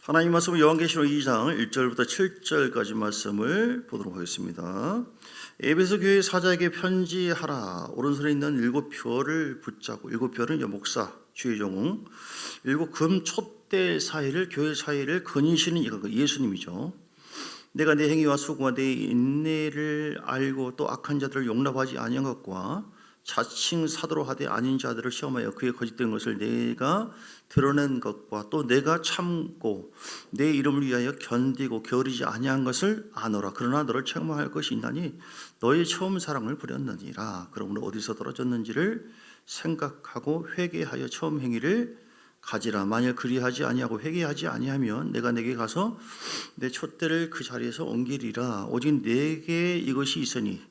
하나님 말씀은 요한계시록 2장 1절부터 7절까지 말씀을 보도록 하겠습니다. 에베소 교회 사자에게 편지하라. 오른손에 있는 7별을 붙잡고, 7별은 목사, 주의 종응, 7금 촛대 사이를, 교회 사이를 거니시는 이가 예수님이죠. 내가 내 행위와 수고와 내 인내를 알고 또 악한 자들을 용납하지 아니한 것과 자칭 사도로 하되 아닌 자들을 시험하여 그의 거짓된 것을 내가 드러낸 것과 또 내가 참고 내 이름을 위하여 견디고 게으르지 아니한 것을 아노라. 그러나 너를 책망할 것이 있나니 너의 처음 사랑을 버렸느니라. 그러므로 어디서 떨어졌는지를 생각하고 회개하여 처음 행위를 가지라. 만일 그리하지 아니하고 회개하지 아니하면 내가 내게 가서 내 촛대를 그 자리에서 옮기리라. 오직 내게 이것이 있으니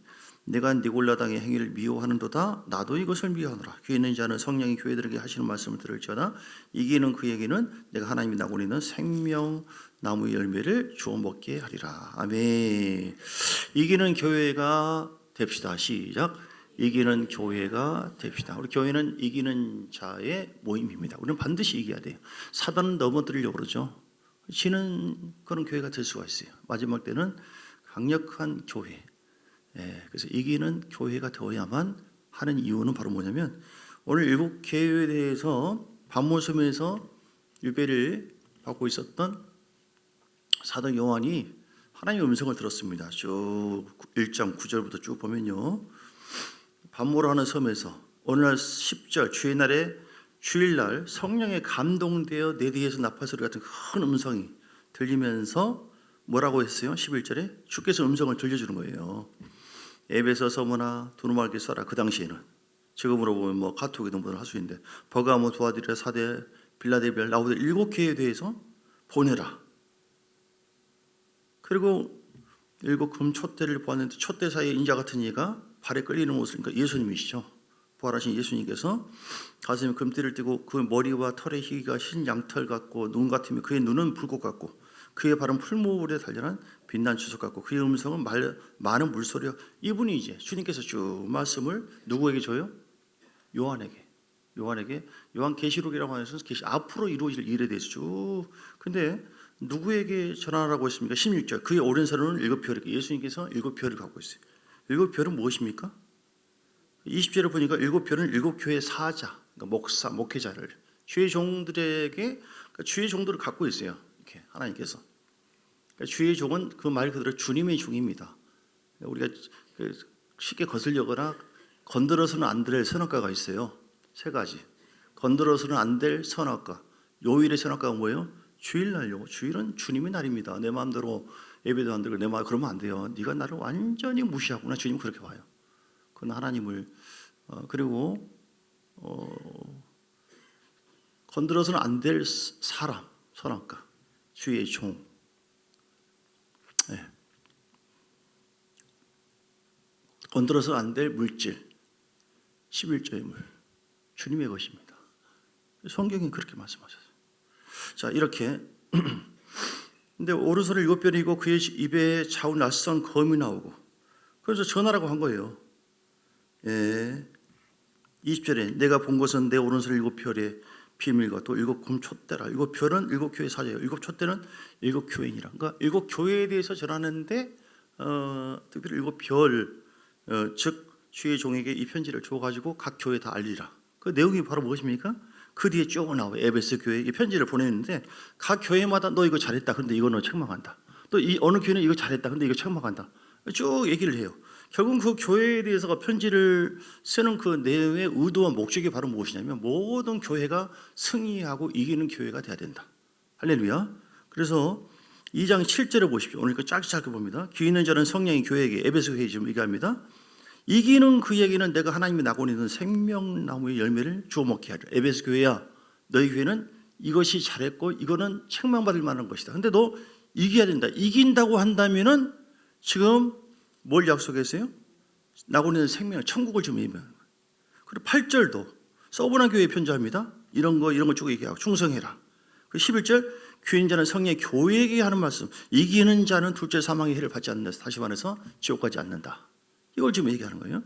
내가 니골라당의 행위를 미워하는도다. 나도 이것을 미워하노라. 귀에 있는 자는 성령이 교회들에게 하시는 말씀을 들을지어다. 이기는 그에게는 내가 하나님이 나고 있는 생명나무의 열매를 주어 먹게 하리라. 아멘. 이기는 교회가 됩시다. 시작. 이기는 교회가 됩시다. 우리 교회는 이기는 자의 모임입니다. 우리는 반드시 이겨야 돼요. 사단은 넘어뜨리려고 그러죠. 지는 그런 교회가 될 수가 있어요. 마지막 때는 강력한 교회. 그래서 이기는 교회가 되어야만 하는 이유는 바로 뭐냐면, 오늘 일곱 교회에 대해서 반모섬에서 유배를 받고 있었던 사도 요한이 하나님의 음성을 들었습니다. 쭉 1장 9절부터 쭉 보면요, 반모를 하는 섬에서 어느 날 10절 주일날 성령에 감동되어 내 뒤에서 나팔소리 같은 큰 음성이 들리면서 뭐라고 했어요? 11절에 주께서 음성을 들려주는 거예요. 에베소, 서머나, 두루마기 써라. 그 당시에는, 지금으로 보면 뭐 카톡이든 뭐든 할 수 있는데, 버가모, 두아디라, 사대, 빌라델비아, 라오데 7교회에 대해서 보내라. 그리고 7금 촛대를 보았는데 촛대 사이에 인자 같은 이가 발에 끌리는 옷을, 그러니까 예수님이시죠. 부활하신 예수님께서 가슴에 금띠를 띠고 그 머리와 털의 희기가 흰 양털 같고 눈 같으며 그의 눈은 불꽃 같고 그의 발은 풀무불에 단련한 빛난 주석 같고 그의 음성은 많은 물소리요. 이분이 이제 주님께서 쭉 말씀을 누구에게 줘요? 요한에게. 요한계시록이라고 하면서 앞으로 이루어질 일에 대해서 쭉. 근데 누구에게 전하라고 했습니까? 16절. 그의 오른손은 7별이, 예수님께서 7별을 갖고 있어요. 7별은 무엇입니까? 20절에 보니까 7별은 7교회 사자, 그러니까 목사, 목회자를, 주의 종들에게, 그러니까 주의 종들을 갖고 있어요. 이렇게 하나님께서. 그러니까 주의 종은 그 말 그대로 주님의 종입니다. 우리가 쉽게 거슬려거나 건드려서는 안 될 선악과가 있어요. 3가지. 건드려서는 안 될 선악과. 요일의 선악과가 뭐예요? 주일날요. 주일은 주님의 날입니다. 내 마음대로 예배도 안 드리고 내 마음 그러면 안 돼요. 네가 나를 완전히 무시하구나. 주님 그렇게 봐요. 그건 하나님을 그리고 건드려서는 안 될 사람, 선악과, 주의 종. 건드려서는 안 될 물질, 11조의 물, 주님의 것입니다. 성경이 그렇게 말씀하셨어요. 자, 이렇게 근데 오른손에 7별이고 그의 입에 좌우 낯선 검이 나오고, 그래서 전하라고 한 거예요. 20절에 내가 본 것은 내 오른손 7별의 비밀과 또 7금 촛대라. 7별은 7교회 사자예요. 7촛대는 7교회이니라. 그러니까 7교회에 대해서 전하는데 특별히 7별, 즉 주의 종에게 이 편지를 줘가지고 각 교회 다 알리라. 그 내용이 바로 무엇입니까? 그 뒤에 쭉 나와요. 에베소 교회에게 편지를 보냈는데 각 교회마다 너 이거 잘했다. 그런데 이거 너 책망한다. 또 이 어느 교회는 이거 잘했다. 그런데 이거 책망한다. 쭉 얘기를 해요. 결국 그 교회에 대해서가 편지를 쓰는 그 내용의 의도와 목적이 바로 무엇이냐면, 모든 교회가 승리하고 이기는 교회가 돼야 된다. 할렐루야. 그래서 2장 7절에 보십시오. 오늘 짧게 봅니다. 귀 있는 자는 성령이 교회에게, 에베소 교회에 지금 얘기합니다. 이기는 그에게는 내가 하나님이 나고 있는 생명나무의 열매를 주워 먹게 하리라. 에베소 교회야, 너희 교회는 이것이 잘했고 이거는 책망받을 만한 것이다. 근데 너 이겨야 된다. 이긴다고 한다면은 지금 뭘 약속했어요? 나고 있는 생명, 천국을 좀 얘기하는 거예요. 그리고 8절도 서브나 교회에 편지합니다. 이런 거 쭉 얘기하고 충성해라. 그 11절 귀인 자는 성령의 교회에게 하는 말씀. 이기는 자는 둘째 사망의 해를 받지 않는다. 다시 말해서 지옥 가지 않는다. 이걸 지금 얘기하는 거예요.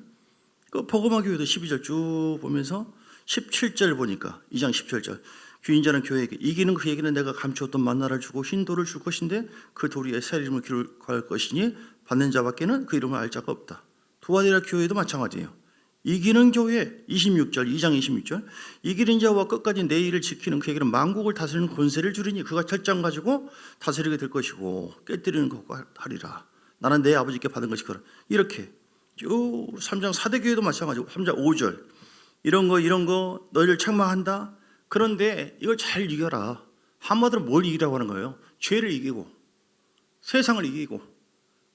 그 복음화 교회도 12절 쭉 보면서 17절 보니까 2장 17절 주인 자는 교회에게 이기는 그에게는 내가 감추었던 만나를 주고 흰 돌을 줄 것인데 그 돌 위에 새 이름을 기록할 것이니 받는 자밖에는 그 이름을 알 자가 없다. 두아디라 교회도 마찬가지예요. 이기는 교회 26절 2장 26절 이기는 자와 끝까지 내 일을 지키는 그에게는 만국을 다스리는 권세를 주리니 그가 철장 가지고 다스리게 될 것이고 깨뜨리는 것과 하리라. 나는 내 아버지께 받은 것이 그라. 이렇게 쭉 3장 4대 교회도 마찬가지고 3장 5절 이런 거 너희를 책망한다. 그런데 이걸 잘 이겨라. 한마디로 뭘 이기라고 하는 거예요? 죄를 이기고 세상을 이기고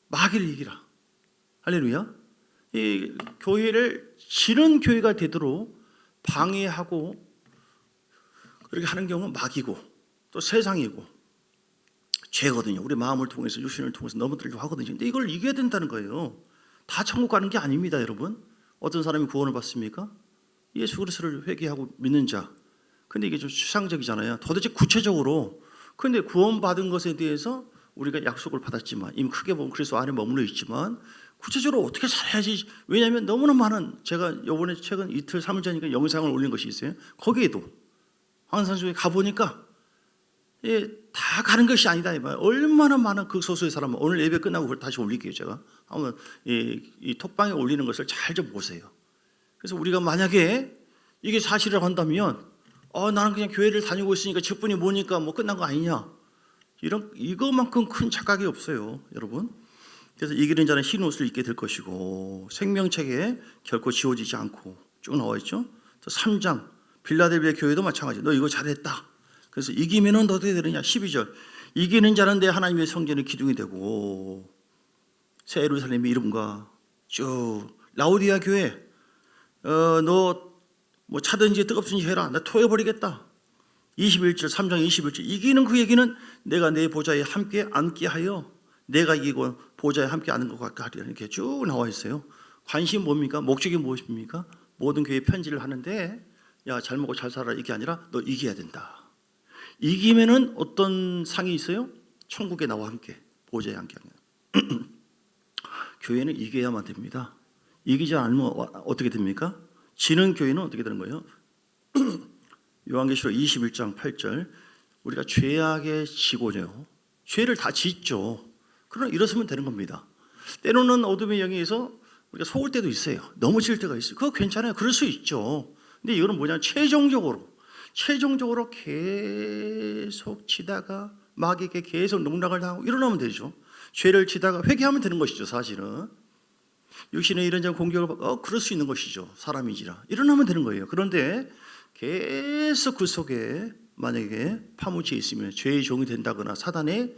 마귀를 이기라. 할렐루야. 이 교회를 지는 교회가 되도록 방해하고 그렇게 하는 경우는 마귀고 또 세상이고 죄거든요. 우리 마음을 통해서 육신을 통해서 넘어뜨리려고 하거든요. 근데 이걸 이겨야 된다는 거예요. 다 천국 가는 게 아닙니다, 여러분. 어떤 사람이 구원을 받습니까? 예수 그리스도를 회개하고 믿는 자. 근데 이게 좀 추상적이잖아요. 도대체 구체적으로 근데 구원받은 것에 대해서 우리가 약속을 받았지만 이미 크게 보면 그리스도 안에 머물러 있지만 구체적으로 어떻게 살아야지. 왜냐하면 너무나 많은 제가 이번에 최근 이틀 3일 전이니까 영상을 올린 것이 있어요. 거기에도 황산중에 가보니까 다 가는 것이 아니다. 얼마나 많은 극소수의 사람은 오늘 예배 끝나고 그걸 다시 올릴게요. 제가 한번 이 톡방에 올리는 것을 잘 좀 보세요. 그래서 우리가 만약에 이게 사실을 한다면 나는 그냥 교회를 다니고 있으니까 직분이 뭐니까 뭐 끝난 거 아니냐. 이거만큼 큰 착각이 없어요, 여러분. 그래서 이기는 자는 흰 옷을 입게 될 것이고 생명책에 결코 지워지지 않고 쭉 나와 있죠. 또 3장 빌라델비아 교회도 마찬가지. 너 이거 잘했다. 그래서 이기면은 어떻게 되느냐. 12절 이기는 자는 내 하나님의 성전의 기둥이 되고 새 예루살렘의 이름과 쭉 라우디아 교회 너 뭐 차든지 뜨겁든지 해라. 나 토해버리겠다. 21절 3장 21절 이기는 그에게는 내가 내 보좌에 함께 앉게 하여 내가 이기고 보좌에 함께 앉는 것 같게 하리라. 이렇게 쭉 나와 있어요. 관심이 뭡니까? 목적이 무엇입니까? 모든 교회 편지를 하는데 야, 잘 먹고 잘 살아라 이게 아니라 너 이겨야 된다. 이기면은 어떤 상이 있어요? 천국에 나와 함께 보좌에 함께 하는. 교회는 이겨야만 됩니다. 이기지 않으면 어떻게 됩니까? 지는 교회는 어떻게 되는 거예요? 요한계시록 21장 8절 우리가 죄악의 지고요. 죄를 다 짓죠. 그러나 일어서면 되는 겁니다. 때로는 어둠의 영에서 우리가 속을 때도 있어요. 넘어질 때가 있어요. 그거 괜찮아요. 그럴 수 있죠. 근데 이거는 뭐냐면 최종적으로 계속 지다가 마귀에게 계속 농락을 당하고 일어나면 되죠. 죄를 지다가 회개하면 되는 것이죠. 사실은 육신의 이런저런 공격을 받고 그럴 수 있는 것이죠. 사람이지라 일어나면 되는 거예요. 그런데 계속 그 속에 만약에 파묻혀 있으면 죄의 종이 된다거나 사단의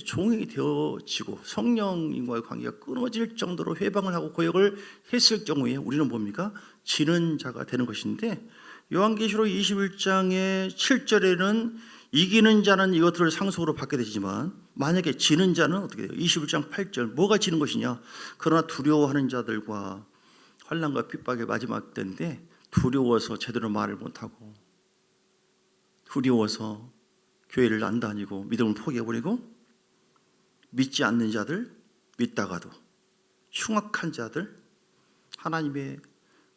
종이 되어지고 성령님과의 관계가 끊어질 정도로 회방을 하고 고역을 했을 경우에 우리는 뭡니까? 지는 자가 되는 것인데 요한계시록 21장의 7절에는 이기는 자는 이것들을 상속으로 받게 되지만 만약에 지는 자는 어떻게 돼요? 21장 8절 뭐가 지는 것이냐? 그러나 두려워하는 자들과 환난과 핍박의 마지막 때인데 두려워서 제대로 말을 못하고 두려워서 교회를 안 다니고 믿음을 포기해버리고 믿지 않는 자들, 믿다가도 흉악한 자들, 하나님의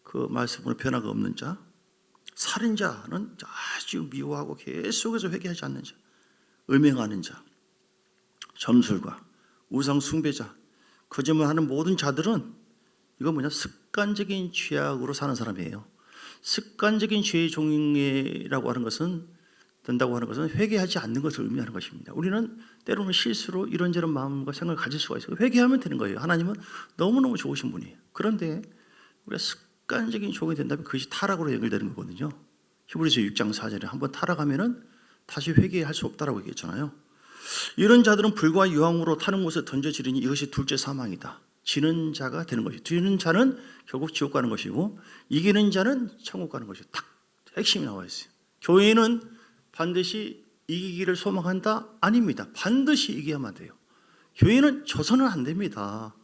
그 말씀으로 변화가 없는 자, 살인자는 아주 미워하고 계속해서 회개하지 않는 자, 음행하는 자, 점술가, 우상 숭배자, 거짓말하는 모든 자들은 이거 뭐냐? 습관적인 죄악으로 사는 사람이에요. 습관적인 죄의 종이라고 하는 것은 된다고 하는 것은 회개하지 않는 것을 의미하는 것입니다. 우리는 때로는 실수로 이런저런 마음과 생각을 가질 수가 있어요. 회개하면 되는 거예요. 하나님은 너무너무 좋으신 분이에요. 그런데 우리가 습관적인 종이 된다면 그것이 타락으로 연결되는 거거든요. 히브리서 6장 4절에 한번 타락하면은 다시 회개할 수 없다라고 얘기했잖아요. 이런 자들은 불과 유황으로 타는 곳에 던져지리니 이것이 둘째 사망이다. 지는 자가 되는 것이고 지는 자는 결국 지옥 가는 것이고 이기는 자는 천국 가는 것이고 딱 핵심이 나와 있어요. 교회는 반드시 이기기를 소망한다? 아닙니다. 반드시 이겨야만 돼요. 교회는 져서는 안 됩니다.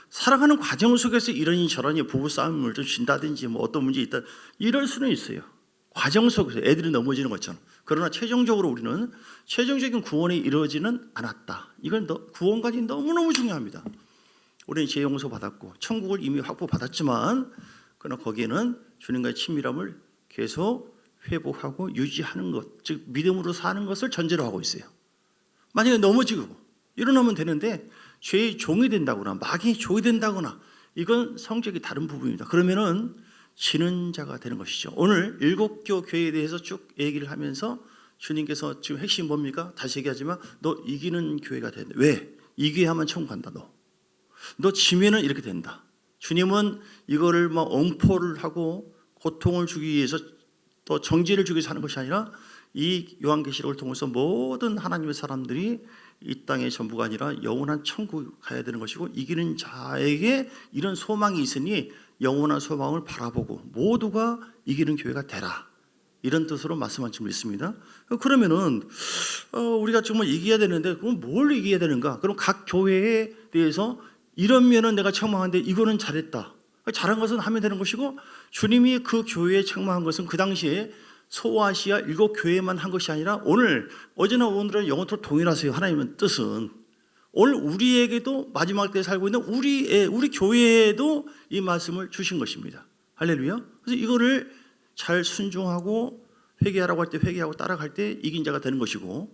살아가는 과정 속에서 이러니 저러니 부부싸움을 좀 진다든지 뭐 어떤 문제 있다 이럴 수는 있어요. 과정 속에서 애들이 넘어지는 것처럼. 그러나 최종적으로 우리는 최종적인 구원이 이루어지는 않았다. 이건 구원까지 너무너무 중요합니다. 우리는 죄 용서 받았고 천국을 이미 확보받았지만 그러나 거기에는 주님과의 친밀함을 계속 회복하고 유지하는 것, 즉 믿음으로 사는 것을 전제로 하고 있어요. 만약에 넘어지고 일어나면 되는데 죄의 종이 된다거나 마귀의 종이 된다거나 이건 성격이 다른 부분입니다. 그러면은 지는 자가 되는 것이죠. 오늘 일곱교 교회에 대해서 쭉 얘기를 하면서 주님께서 지금 핵심 뭡니까? 다시 얘기하지만 너 이기는 교회가 된다. 왜? 이겨야만 천국 간다. 너 지면은 이렇게 된다. 주님은 이거를 막 엄포를 하고 고통을 주기 위해서 또 정죄를 주기 위해서 하는 것이 아니라 이 요한계시록을 통해서 모든 하나님의 사람들이 이 땅의 전부가 아니라 영원한 천국 가야 되는 것이고 이기는 자에게 이런 소망이 있으니 영원한 소망을 바라보고 모두가 이기는 교회가 되라. 이런 뜻으로 말씀한 점 있습니다. 그러면은 우리가 정말 이겨야 되는데 그럼 뭘 이겨야 되는가? 그럼 각 교회에 대해서 이런 면은 내가 책망하는데 이거는 잘했다. 잘한 것은 하면 되는 것이고 주님이 그 교회에 책망한 것은 그 당시에 소아시아 일곱 교회만 한 것이 아니라 오늘 어제나 오늘은 영원토록 동일하세요. 하나님의 뜻은 오늘 우리에게도 마지막 때에 살고 있는 우리 교회에도 이 말씀을 주신 것입니다. 할렐루야. 그래서 이거를 잘 순종하고 회개하라고 할 때 회개하고 따라갈 때 이긴 자가 되는 것이고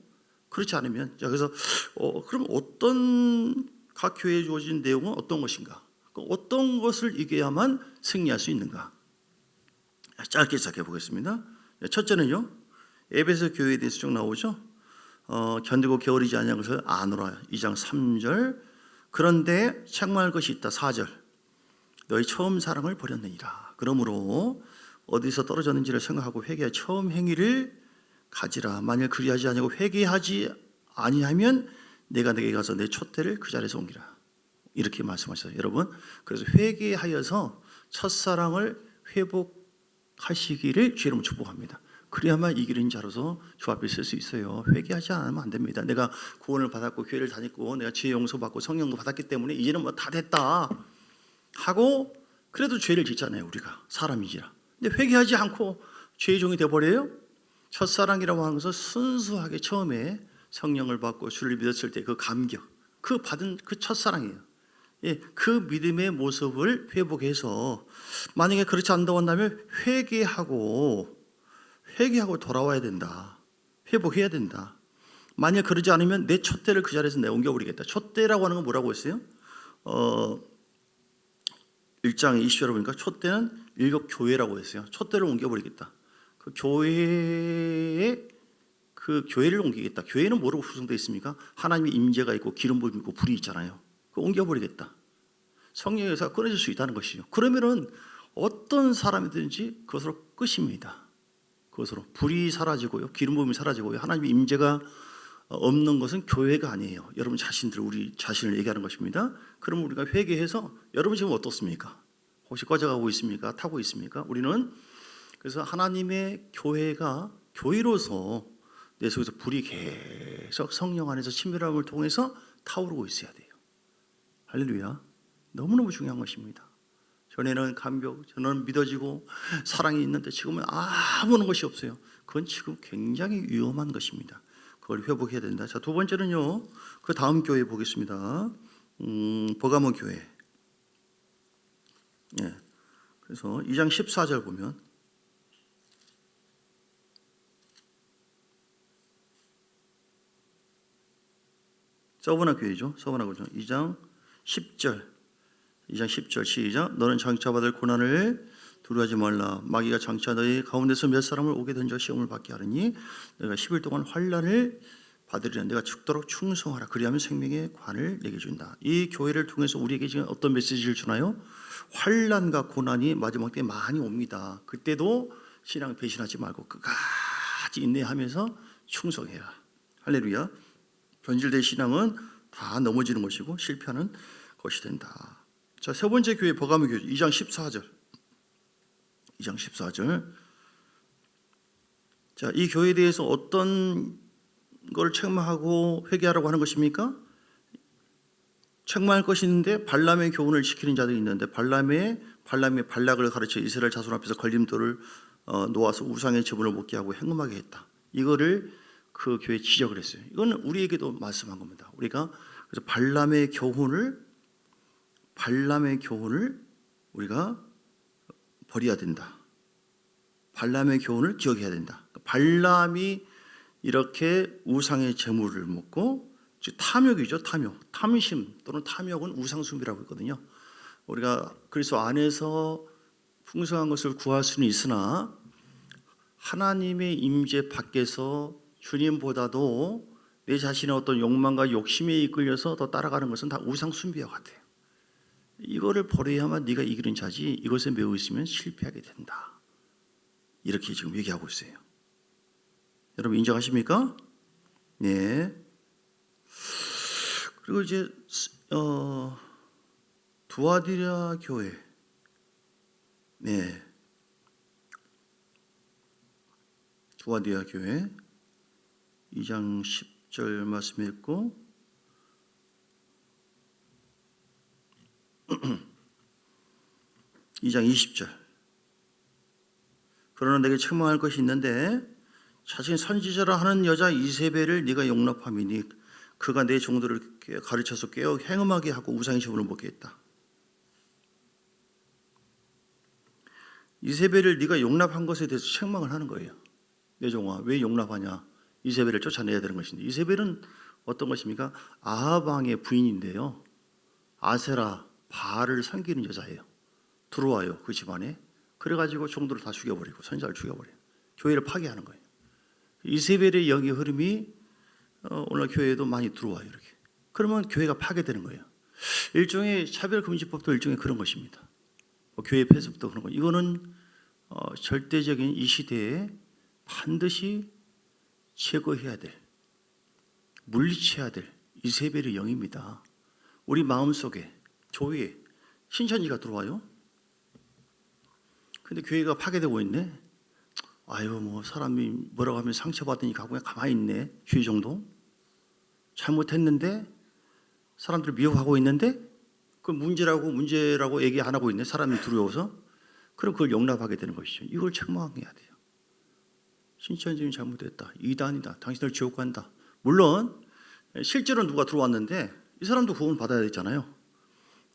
그렇지 않으면 자 그래서 그럼 어떤 각 교회에 주어진 내용은 어떤 것인가? 어떤 것을 이겨야만 승리할 수 있는가? 짧게 시작해 보겠습니다. 첫째는요, 에베소 교회에 대해서 쭉 나오죠. 견디고 게으르지 아니한 것을 아노라 2장 3절. 그런데 책망할 것이 있다 4절. 너희 처음 사랑을 버렸느니라. 그러므로 어디서 떨어졌는지를 생각하고 회개하여 처음 행위를 가지라. 만일 그리하지 아니하고 회개하지 아니하면 내가 내게 가서 내 촛대를 그 자리에서 옮기라. 이렇게 말씀하셨어요. 여러분, 그래서 회개하여서 첫사랑을 회복하시기를 주의 이름으로 축복합니다. 그래야만 이기는 자로서 주 앞에 있을 수 있어요. 회개하지 않으면 안 됩니다. 내가 구원을 받았고 교회를 다녔고 내가 죄 용서받고 성령도 받았기 때문에 이제는 뭐 다 됐다 하고 그래도 죄를 짓잖아요. 우리가 사람이지라. 근데 회개하지 않고 죄의 종이 되어버려요. 첫사랑이라고 하는 것은 순수하게 처음에 성령을 받고 주를 믿었을 때 그 감격, 그 받은 그 첫사랑이에요. 예, 그 믿음의 모습을 회복해서 만약에 그렇지 않다고 한다면 회개하고 돌아와야 된다. 회복해야 된다. 만약 그러지 않으면 내 촛대를 그 자리에서 내 옮겨버리겠다. 촛대라고 하는 건 뭐라고 했어요? 1장 20절에 보니까 촛대는 일곱 교회라고 했어요. 촛대를 옮겨버리겠다. 그 교회를 옮기겠다. 교회는 뭐로 구성되어 있습니까? 하나님의 임재가 있고 기름 부음이 있고 불이 있잖아요. 그거 옮겨버리겠다. 성령의 역사가 끊어질 수 있다는 것이죠. 그러면은 어떤 사람이든지 그것으로 끝입니다. 그것으로 불이 사라지고요, 기름 부음이 사라지고요, 하나님의 임재가 없는 것은 교회가 아니에요. 여러분 자신들, 우리 자신을 얘기하는 것입니다. 그럼 우리가 회개해서 여러분 지금 어떻습니까? 혹시 꺼져가고 있습니까? 타고 있습니까? 우리는 그래서 하나님의 교회가 교회로서 내 속에서 불이 계속 성령 안에서 친밀함을 통해서 타오르고 있어야 돼요. 할렐루야. 너무너무 중요한 것입니다. 전에는 감격, 저는 믿어지고 사랑이 있는데 지금은 아무런 것이 없어요. 그건 지금 굉장히 위험한 것입니다. 그걸 회복해야 된다. 자, 두 번째는요, 그 다음 교회 보겠습니다. 버가모 교회. 예. 그래서 2장 14절 보면 서브나 교회죠. 서브나 교회. 2장 10절 시작. 너는 장차받을 고난을 두려워하지 말라. 마귀가 장차 너희 가운데서 몇 사람을 오게 던져 시험을 받게 하느니 내가 10일 동안 환난을 받으리라. 내가 죽도록 충성하라. 그리하면 생명의 관을 내게 준다. 이 교회를 통해서 우리에게 지금 어떤 메시지를 주나요? 환난과 고난이 마지막 때 많이 옵니다. 그때도 신앙 배신하지 말고 끝까지 인내하면서 충성해라. 할렐루야. 변질된 신앙은 다 넘어지는 것이고 실패하는 것이 된다. 자, 세 번째 교회 버가모 교회 2장 14절. 2장 14절. 자, 이 교회에 대해서 어떤 걸 책망하고 회개하라고 하는 것입니까? 책망할 것이 있는데 발람의 교훈을 지키는 자들이 있는데 발람의 발락을 가르쳐 이스라엘 자손 앞에서 걸림돌을 놓아서 우상의 제물을 먹게 하고 행음하게 했다. 이거를 그 교회에 지적을 했어요. 이건 우리에게도 말씀한 겁니다. 우리가 그래서 발람의 교훈을 우리가 버려야 된다. 발람의 교훈을 기억해야 된다. 발람이 이렇게 우상의 제물을 먹고, 즉 탐욕이죠. 탐심 또는 탐욕은 우상숭배라고 했거든요. 우리가 그리스도 안에서 풍성한 것을 구할 수는 있으나 하나님의 임재 밖에서 주님보다도 내 자신의 어떤 욕망과 욕심에 이끌려서 더 따라가는 것은 다 우상숭배와 같아요. 이거를 버려야만 네가 이기는 자지, 이것에 매여 있으면 실패하게 된다. 이렇게 지금 얘기하고 있어요. 여러분 인정하십니까? 네. 그리고 이제 두아디라 교회, 네, 두아디라 교회 2장 10절 말씀 읽고 2장 20절. 그러나 내게 책망할 것이 있는데 자신 선지자라 하는 여자 이세벨을 네가 용납함이니 그가 내 종들을 가르쳐서 깨어 행음하게 하고 우상의 제물을 먹게 했다. 이세벨을 네가 용납한 것에 대해서 책망을 하는 거예요. 내 종아, 왜 용납하냐? 이세벨을 쫓아내야 되는 것인데, 이세벨은 어떤 것입니까? 아합 왕의 부인인데요, 아세라, 바알을 섬기는 여자예요. 들어와요, 그 집안에. 그래가지고 종들을 다 죽여버리고 선지자를 죽여버려요. 교회를 파괴하는 거예요. 이세벨의 영의 흐름이 오늘 교회에도 많이 들어와요. 이렇게. 그러면 교회가 파괴되는 거예요. 일종의 차별금지법도 일종의 그런 것입니다. 교회 폐쇄법도 그런 거. 이거는 절대적인 이 시대에 반드시 제거해야 될, 물리쳐야 될 이세벨의 영입니다. 우리 마음속에, 교회에 신천지가 들어와요. 근데 교회가 파괴되고 있네. 아유, 뭐 사람이 뭐라고 하면 상처받으니까 그냥 가만히 있네. 휴일 정도. 잘못했는데 사람들이 미워하고 있는데 그 문제라고 얘기 안 하고 있네. 사람이 두려워서. 그럼 그걸 용납하게 되는 것이죠. 이걸 책망해야 돼요. 신천지는 잘못했다. 이단이다. 당신들 지옥 간다. 물론 실제로 누가 들어왔는데 이 사람도 구원 받아야 되잖아요.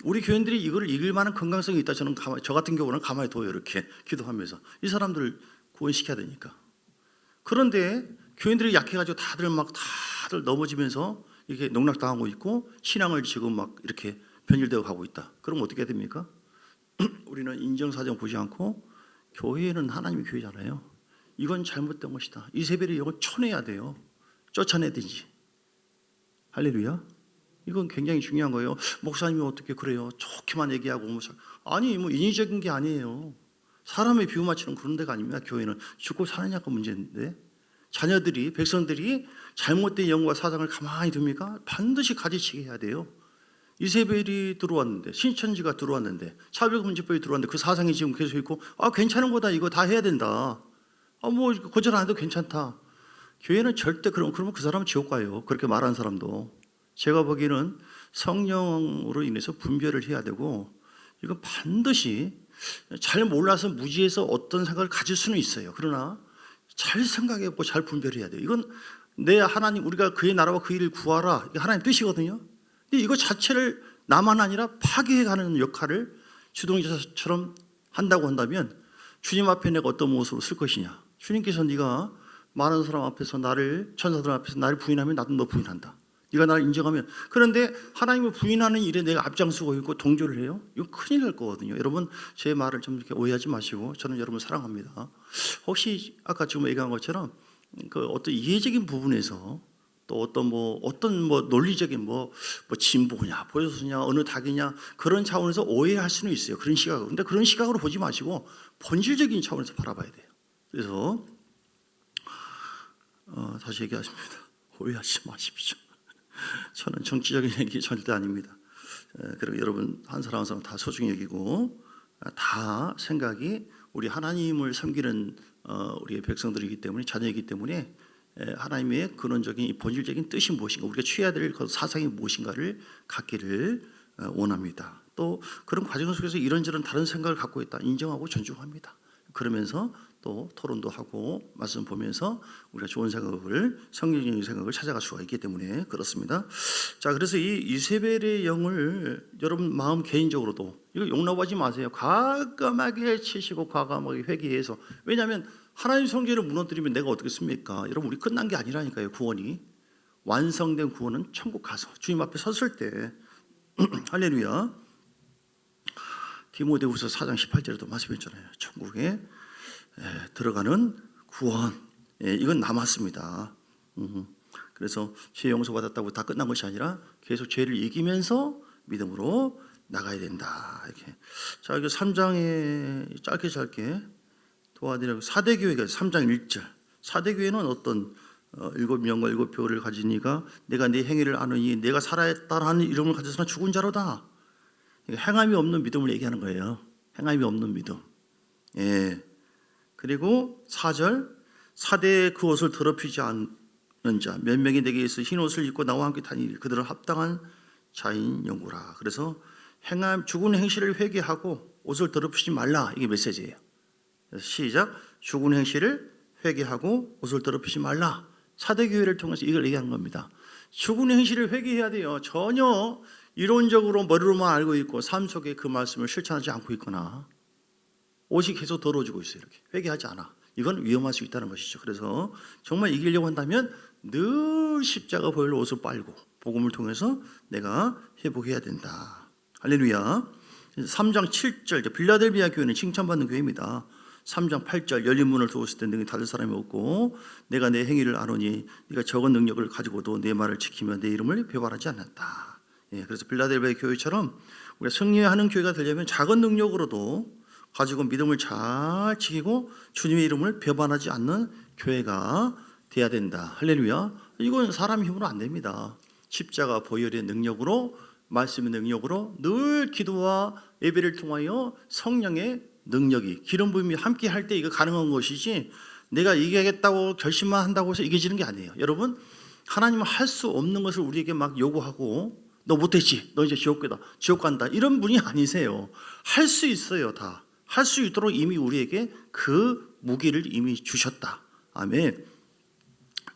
우리 교인들이 이걸 이길 만한 건강성이 있다. 저 같은 경우는 가만히 둬요. 이렇게 기도하면서 이 사람들을 구원시켜야 되니까. 그런데 교인들이 약해가지고 다들 넘어지면서 이렇게 농락당하고 있고 신앙을 지금 막 이렇게 변질되어 가고 있다. 그럼 어떻게 됩니까? 우리는 인정사정 보지 않고, 교회는 하나님의 교회잖아요. 이건 잘못된 것이다. 이세벨이 이걸 쳐내야 돼요. 쫓아내든지. 할렐루야. 이건 굉장히 중요한 거예요. 목사님이 어떻게 그래요? 좋게만 얘기하고 아니, 뭐 인위적인 게 아니에요. 사람의 비유 맞추는 그런 데가 아닙니다. 교회는 죽고 사느냐가 문제인데, 자녀들이, 백성들이 잘못된 영과 사상을 가만히 둡니까? 반드시 가지치게 해야 돼요. 이세벨이 들어왔는데, 신천지가 들어왔는데, 차별금지법이 들어왔는데 그 사상이 지금 계속 있고, 괜찮은 거다, 이거 다 해야 된다. 뭐 거절 안 해도 괜찮다. 교회는 절대 그러면 그 사람은 지옥 가요. 그렇게 말하는 사람도. 제가 보기에는 성령으로 인해서 분별을 해야 되고, 이건 반드시 잘 몰라서 무지해서 어떤 생각을 가질 수는 있어요. 그러나 잘 생각해보고 잘 분별해야 돼요. 이건 내 하나님, 우리가 그의 나라와 그 일을 구하라, 이게 하나님 뜻이거든요. 근데 이거 자체를 나만 아니라 파괴해가는 역할을 주동자처럼 한다고 한다면 주님 앞에 내가 어떤 모습으로 쓸 것이냐. 주님께서 네가 많은 사람 앞에서 천사들 앞에서 나를 부인하면 나도 너 부인한다. 네가 나를 인정하면. 그런데 하나님을 부인하는 일에 내가 앞장서고 있고 동조를 해요? 이거 큰일 날 거거든요. 여러분, 제 말을 좀 이렇게 오해하지 마시고, 저는 여러분 사랑합니다. 혹시 아까 지금 얘기한 것처럼 그 어떤 이해적인 부분에서 또 어떤 논리적인 진보냐, 보여주냐, 어느 닭이냐, 그런 차원에서 오해할 수는 있어요. 그런 시각으로. 근데 그런 시각으로 보지 마시고 본질적인 차원에서 바라봐야 돼요. 그래서 다시 얘기하십니다. 오해하지 마십시오. 저는 정치적인 얘기 절대 아닙니다. 그리고 여러분 한 사람 한 사람 다 소중히 여기고, 다 생각이 우리 하나님을 섬기는 우리의 백성들이기 때문에, 자녀이기 때문에 하나님의 근원적인 본질적인 뜻이 무엇인가, 우리가 취해야 될 그 사상이 무엇인가를 갖기를 원합니다. 또 그런 과정 속에서 이런저런 다른 생각을 갖고 있다 인정하고 존중합니다. 그러면서 또 토론도 하고 말씀 보면서 우리가 좋은 생각을, 성경적인 생각을 찾아갈 수가 있기 때문에 그렇습니다. 자, 그래서 이 이세벨의 영을 여러분 마음 개인적으로도 이거 용납하지 마세요. 과감하게 치시고 과감하게 회개해서. 왜냐하면 하나님 성전을 무너뜨리면 내가 어떻게 씁니까? 여러분, 우리 끝난 게 아니라니까요. 구원이 완성된 구원은 천국 가서 주님 앞에 섰을 때 할렐루야. 디모데후서 4장 18절에도 말씀했잖아요. 천국에 들어가는 구원, 이건 남았습니다. 그래서 죄 용서 받았다고 다 끝난 것이 아니라 계속 죄를 이기면서 믿음으로 나가야 된다. 이렇게. 자, 이거 3장에 짧게 도와드리고, 사대교회가 3장 1절. 사대교회는 어떤 일곱 명과 일곱 표를 가진 이가 내가 네 행위를 아느니 내가 살아있다라는 이름을 가져서는 죽은 자로다. 행함이 없는 믿음을 얘기하는 거예요. 행함이 없는 믿음. 그리고 4절, 사대에 그 옷을 더럽히지 않는 자 몇 명이 내게 있어 흰 옷을 입고 나와 함께 다니니 그들은 합당한 자인 영구라. 그래서 죽은 행실을 회개하고 옷을 더럽히지 말라. 이게 메시지예요. 시작. 죽은 행실을 회개하고 옷을 더럽히지 말라. 사대교회를 통해서 이걸 얘기하는 겁니다. 죽은 행실을 회개해야 돼요. 전혀 이론적으로 머리로만 알고 있고 삶 속에 그 말씀을 실천하지 않고 있거나 옷이 계속 더러워지고 있어요. 이렇게 회개하지 않아. 이건 위험할 수 있다는 것이죠. 그래서 정말 이기려고 한다면 늘 십자가 보혈로 옷을 빨고 복음을 통해서 내가 회복해야 된다. 할렐루야. 3장 7절, 빌라델비아 교회는 칭찬받는 교회입니다. 3장 8절, 열린 문을 두었을 때 능히 닫을 사람이 없고 내가 내 행위를 아노니 네가 적은 능력을 가지고도 내 말을 지키며 내 이름을 배반하지 않았다. 그래서 빌라델비아 교회처럼 우리가 승리하는 교회가 되려면 작은 능력으로도 가지고 믿음을 잘 지키고 주님의 이름을 배반하지 않는 교회가 돼야 된다. 할렐루야. 이건 사람 힘으로 안 됩니다. 십자가 보혈의 능력으로, 말씀의 능력으로, 늘 기도와 예배를 통하여 성령의 능력이, 기름 부음이 함께 할 때 이거 가능한 것이지, 내가 이기겠다고 결심만 한다고 해서 이겨지는 게 아니에요. 여러분, 하나님은 할 수 없는 것을 우리에게 막 요구하고 너 못했지, 너 이제 지옥 간다, 이런 분이 아니세요. 할 수 있어요. 다 할 수 있도록 이미 우리에게 그 무기를 이미 주셨다. 아멘.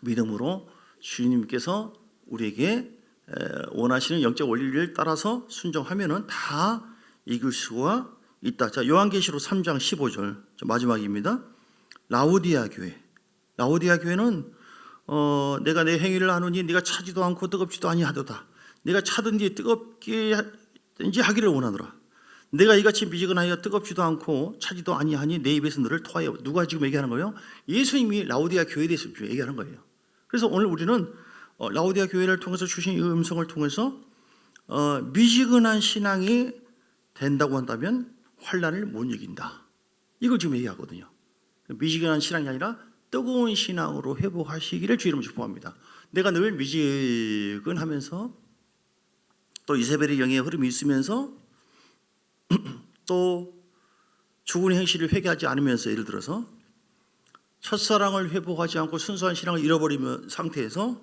믿음으로 주님께서 우리에게 원하시는 영적 원리를 따라서 순종하면은 다 이길 수가 있다. 자, 요한계시록 3장 15절 마지막입니다. 라오디아 교회. 라오디아 교회는 내가 내 행위를 아노니 네가 차지도 않고 뜨겁지도 아니하도다. 내가 차든지 뜨겁게 든지 하기를 원하노라. 내가 이같이 미지근하여 뜨겁지도 않고 차지도 아니하니 내 입에서 너를 토하여. 누가 지금 얘기하는 거예요? 예수님이 라오디아 교회에 대해서 얘기하는 거예요. 그래서 오늘 우리는 라오디아 교회를 통해서 주신 이 음성을 통해서 미지근한 신앙이 된다고 한다면 환난을 못 이긴다. 이걸 지금 얘기하거든요. 미지근한 신앙이 아니라 뜨거운 신앙으로 회복하시기를 주 이름으로 축복합니다. 내가 늘 미지근하면서 또 이세벨의 영의 흐름이 있으면서 또 죽은 행실을 회개하지 않으면서, 예를 들어서 첫사랑을 회복하지 않고 순수한 신앙을 잃어버리는 상태에서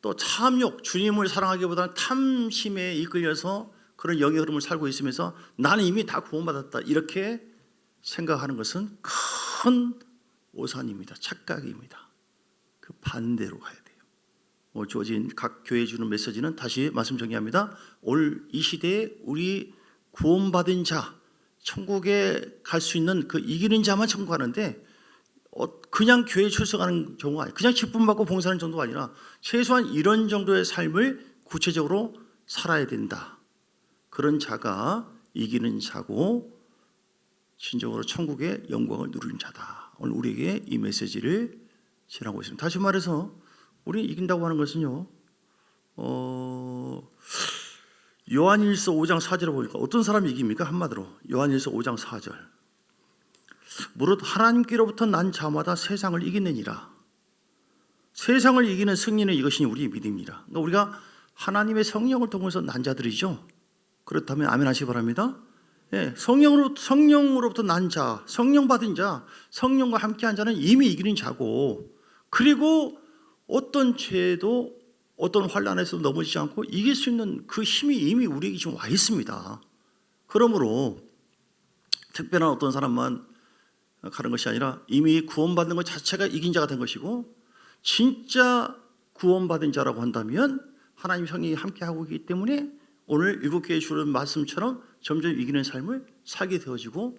또 탐욕, 주님을 사랑하기보다는 탐심에 이끌려서 그런 영의 흐름을 살고 있으면서 나는 이미 다 구원받았다, 이렇게 생각하는 것은 큰 오산입니다. 착각입니다. 그 반대로 가야 돼요. 오늘 주어진 각 교회에 주는 메시지는 다시 말씀 정리합니다. 오늘 이 시대에 우리 구원받은 자, 천국에 갈 수 있는 그 이기는 자만 천국하는데, 그냥 교회에 출석하는 경우가 아니라 그냥 기쁨 받고 봉사하는 정도가 아니라 최소한 이런 정도의 삶을 구체적으로 살아야 된다. 그런 자가 이기는 자고 진정으로 천국의 영광을 누리는 자다. 오늘 우리에게 이 메시지를 전하고 있습니다. 다시 말해서 우리 이긴다고 하는 것은요, 요한일서 5장 4절을 보니까 어떤 사람이 이깁니까? 한마디로 요한일서 5장 4절, 무릇 하나님께로부터 난 자마다 세상을 이기느니라. 세상을 이기는 승리는 이것이 우리의 믿음이라. 그러니까 우리가 하나님의 성령을 통해서 난 자들이죠. 그렇다면 아멘 하시기 바랍니다. 성령으로부터 난 자, 성령 받은 자, 성령과 함께한 자는 이미 이기는 자고, 그리고 어떤 죄도 어떤 환난에서 넘어지지 않고 이길 수 있는 그 힘이 이미 우리에게 지금 와 있습니다. 그러므로 특별한 어떤 사람만 가는 것이 아니라 이미 구원받는 것 자체가 이긴 자가 된 것이고, 진짜 구원받은 자라고 한다면 하나님 성령이 함께하고 있기 때문에 오늘 일곱 교회에 주는 말씀처럼 점점 이기는 삶을 살게 되어지고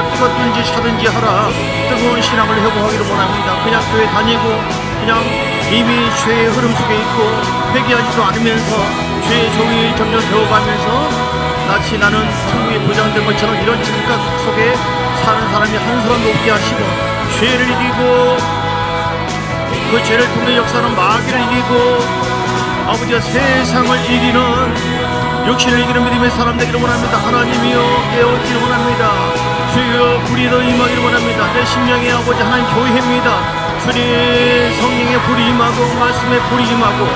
죽었든지 사든지 하라. 뜨거운 신앙을 회복하기를 원합니다. 그냥 교회 다니고 그냥 이미 죄의 흐름 속에 있고 회개하지도 않으면서 죄의 종이 점점 되어가면서 마치 나는 천국이 보장된 것처럼 이런 착각 속에 사는 사람이 한 사람도 없게 하시고, 죄를 이기고 그 죄를 통해 역사하는 마귀를 이기고 아버지가 세상을 이기는, 육신을 이기는 믿음의 사람 되기를 원합니다. 하나님이여 깨어있기를 원합니다. 주여 불이 더 임하기를 원합니다. 내 심령의 아버지 하나님 교회입니다. 주님 성령의 불이 임하고 말씀의 불이 임하고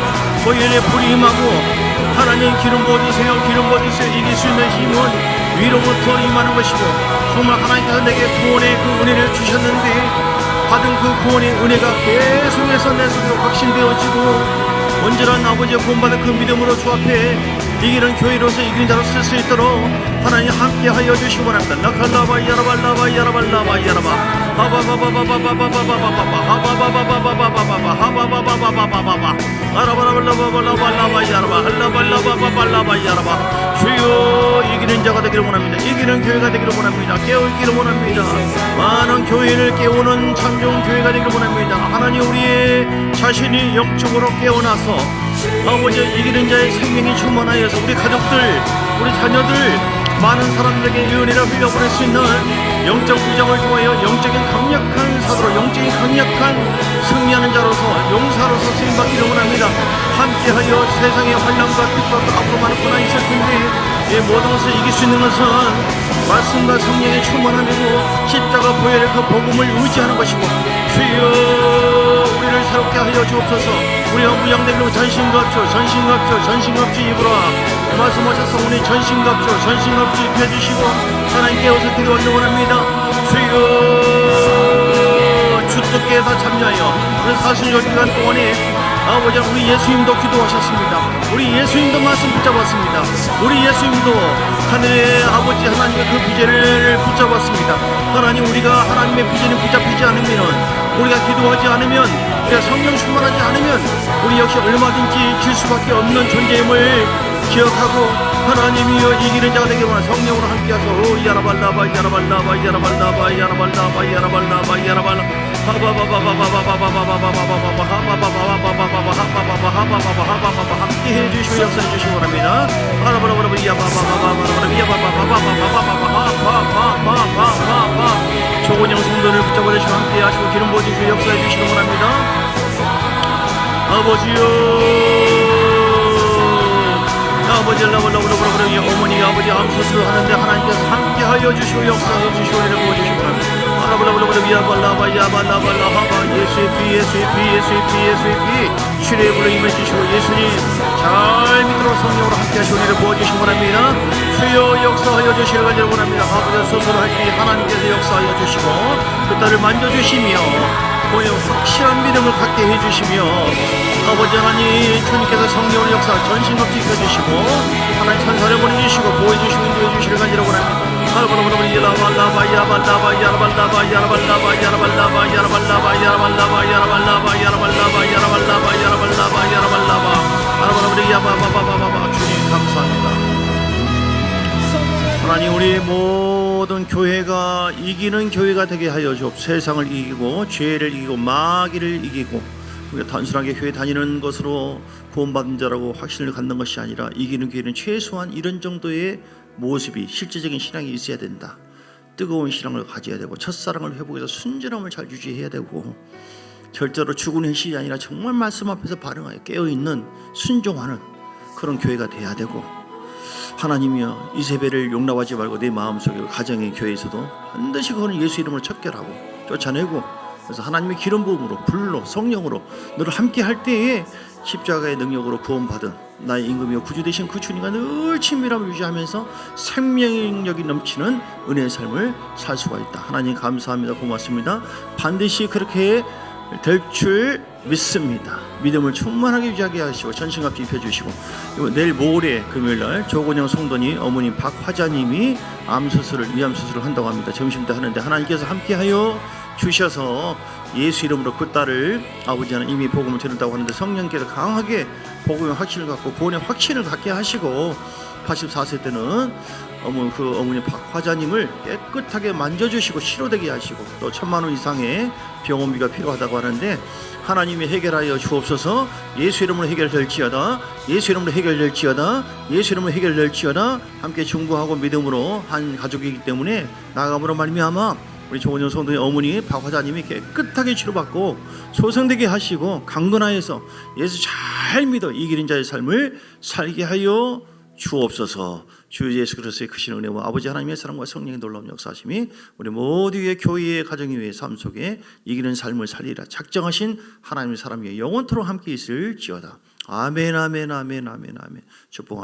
보혈의 불이 임하고, 하나님 기름 부어주세요. 기름 부어주세요. 이길 수 있는 힘은 위로부터 임하는 것이고, 정말 하나님께서 내게 구원의 그 은혜를 주셨는데 받은 그 구원의 은혜가 계속해서 내 속으로 확신되어지고 온전한 아버지의 구원받은 그 믿음으로 주 앞에 이기는 교회로서 이기는 자로 쓸 수 있도록 하나님 함께 하여 주시기 원합니다. 나칼라바 야라발라바 야라발라바 야라바 하바바바바바바바바바바바 하바바바바바바바바 하바바바바바바바바 아라바라발라바발라발라바 야라바 할라발라바바발라바 야라바. 주여 이기는 자가 되기를 원합니다. 이기는 교회가 되기를 원합니다. 깨어있기를 원합니다. 많은 교회를 깨우는 참좋은 교회가 되기를 원합니다. 하나님 우리의 자신이 영적으로 깨어나서 아버지 이기는 자의 생명이 충만하여서 우리 가족들 우리 자녀들 많은 사람들에게 은혜를 흘려보낼 수 있는 영적 우정을 통하여 영적인 강력한 사도로, 영적인 강력한 승리하는 자로서, 용사로서 쓰임받기를 원합니다. 함께하여 세상의 환난과 핍박과 앞으로 많은 고난이 있을 텐데 이 모든 것을 이길 수 있는 것은 말씀과 성령의 충만함이고 십자가 보혈의 그 복음을 의지하는 것이고, 주여 우리를 새롭게 하여 주옵소서. 우리가 무장되기로 전신갑주 입으라 말씀하셔서 우리 전신갑주 입혀주시고 하나님께 어서 기도하기를 원합니다. 주여 주뜻께 다 참여하여 우리 40여 기간 동안에 아버지, 우리 예수님도 기도하셨습니다. 우리 예수님도 말씀 붙잡았습니다. 우리 예수님도 하늘의 아버지 하나님의 그 비전을 붙잡았습니다. 하나님, 우리가 하나님의 비전이 붙잡히지 않으면, 우리가 기도하지 않으면, 우리가 성령 충만하지 않으면 우리 역시 얼마든지 질 수밖에 없는 존재임을 기억하고 하나님이여 이기는 자가 되게 원하 성령으로 함께하소. 야라발라바 함께 해주시고 역사해 주시기 원합니다. 조건영 성도를 붙잡아 주시고 함께 하시고 기름 부어주시고 역사해 주시기 원합니다. 아버지 어머니가 아버지 암수술을 하는데 하나님께서 함께하여 주시고 역사해 주시고 이를 부어주시기 원합니다. 예수의 피 주의 불에 임해주시고 예수님 잘 믿도록 성령으로 함께 하시고 이를 부어주시기 원합니다. 주여 역사하여 주시기를 간절히 원합니다. 아버지 소설할 때 하나님께서 역사하여 주시고 그 딸을 만져주시며 보여 확실한 믿음을 갖게 해주시며 아버지 하나님 주님께서 성령으로 역사 전신갑주 입혀주시고 하나님 천사를 보내주시고 보여주시고 인도해주시기를 간절히 원합니다. 주님 감사합니다. 하나님, 우리 모든 교회가 이기는 교회가 되게 하여 주옵소서. 세상을 이기고 죄를 이기고 마귀를 이기고 우리가 단순하게 교회 다니는 것으로 구원받은 자라고 확신을 갖는 것이 아니라 이기는 교회는 최소한 이런 정도의 모습이, 실제적인 신앙이 있어야 된다. 뜨거운 신앙을 가져야 되고 첫사랑을 회복해서 순전함을 잘 유지해야 되고 절대로 죽은 행실이 아니라 정말 말씀 앞에서 반응하여 깨어있는 순종하는 그런 교회가 돼야 되고, 하나님이여 이세벨을 용납하지 말고 내 마음속에 가정의 교회에서도 반드시 그거는 예수 이름으로 척결하고 쫓아내고, 그래서 하나님의 기름 부음으로 불로 성령으로 너를 함께 할 때에 십자가의 능력으로 구원받은 나의 임금이여 구주 되신 그 주님과 늘 친밀함을 유지하면서 생명력이 넘치는 은혜의 삶을 살 수가 있다. 하나님 감사합니다. 고맙습니다. 반드시 그렇게 될 줄 믿습니다. 믿음을 충만하게 유지하게 하시고 전신갑주 입혀주시고, 내일 모레 금요일날 조건영 성도님 어머니 박화자님이 위암수술을 한다고 합니다. 점심 때 하는데 하나님께서 함께하여 주셔서 예수 이름으로 그 딸을 아버지는 이미 복음을 전한다고 하는데 성령께서 강하게 복음의 확신을 갖고 구원의 확신을 갖게 하시고 84세 때는 어머니 박화자님을 깨끗하게 만져주시고 치료되게 하시고 또 1,000만 원 이상의 병원비가 필요하다고 하는데 하나님이 해결하여 주옵소서. 예수 이름으로 해결될지어다. 예수 이름으로 해결될지어다. 예수 이름으로 해결될지어다. 함께 중보하고 믿음으로 한 가족이기 때문에 나아감으로 말미암아 우리 조은영 성도의 어머니 박화자님이 깨끗하게 치료받고 소생되게 하시고 강건하여서 예수 잘 믿어 이기는 자의 삶을 살게 하여 주옵소서. 주 예수 그리스도의 크신 은혜와 아버지 하나님의 사랑과 성령의 놀라운 역사하심이 우리 모두의 교회의 가정의 위의 삶 속에 이기는 삶을 살리라 작정하신 하나님의 사람이 영원토록 함께 있을지어다. 아멘. 축복합니다.